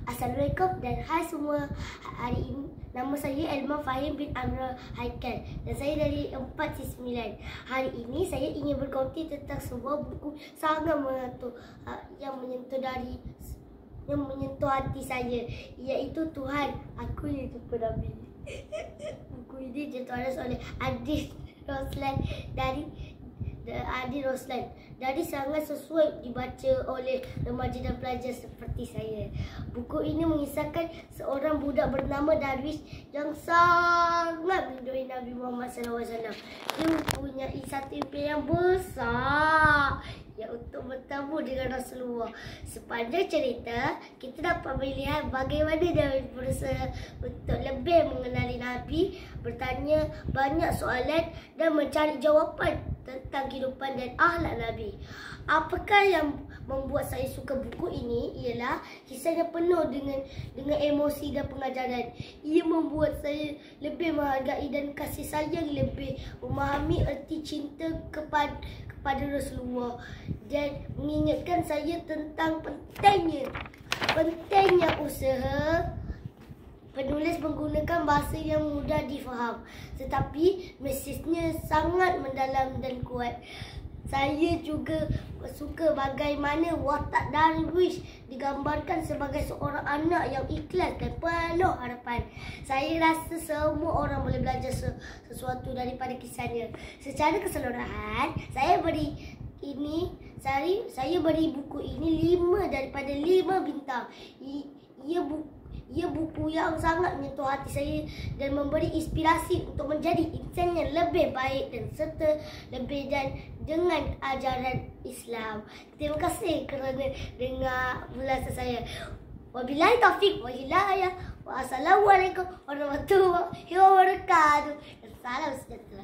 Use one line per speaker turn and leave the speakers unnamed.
Assalamualaikum dan hai semua. Hari ini nama saya Elma Fahim bin Amra Haikal dan saya dari 4C9. Hari ini saya ingin berkongsi tentang sebuah buku sangat menyentuh yang menyentuh hati saya, iaitu Tuhan Aku Yang Jumpa Nabi. Buku ini ditulis oleh Adi Roslan dari sangat sesuai dibaca oleh remaja dan pelajar seperti saya. Buku ini mengisahkan seorang budak bernama Darwish yang sangat merindui Nabi Muhammad SAW. Dia mempunyai satu impian yang besar, yang untuk bertemu dengan Rasulullah. Sepanjang cerita, kita dapat melihat bagaimana dia berusaha untuk lebih mengenali Nabi, bertanya banyak soalan dan mencari jawapan tentang kehidupan dan akhlak Nabi. Apakah yang membuat saya suka buku ini ialah kisahnya penuh dengan emosi dan pengajaran. Ia membuat saya lebih menghargai dan kasih sayang, lebih memahami erti cinta kepada Rasulullah dan mengingatkan saya tentang pentingnya usaha. Penulis menggunakan bahasa yang mudah difaham, tetapi mesejnya sangat mendalam dan kuat. Saya juga suka bagaimana watak Darwish digambarkan sebagai seorang anak yang ikhlas dan penuh harapan. Saya rasa semua orang boleh belajar sesuatu daripada kisahnya. Secara keseluruhan, saya beri buku ini 5 daripada 5 bintang. Ia buku yang sangat menyentuh hati saya dan memberi inspirasi untuk menjadi insan yang lebih baik dan serta lebih dengan ajaran Islam. Terima kasih kerana dengar ulasan saya. Wabillahi taufiq wal hidayah. Wassalamualaikum warahmatullahi wabarakatuh. Salam sejahtera.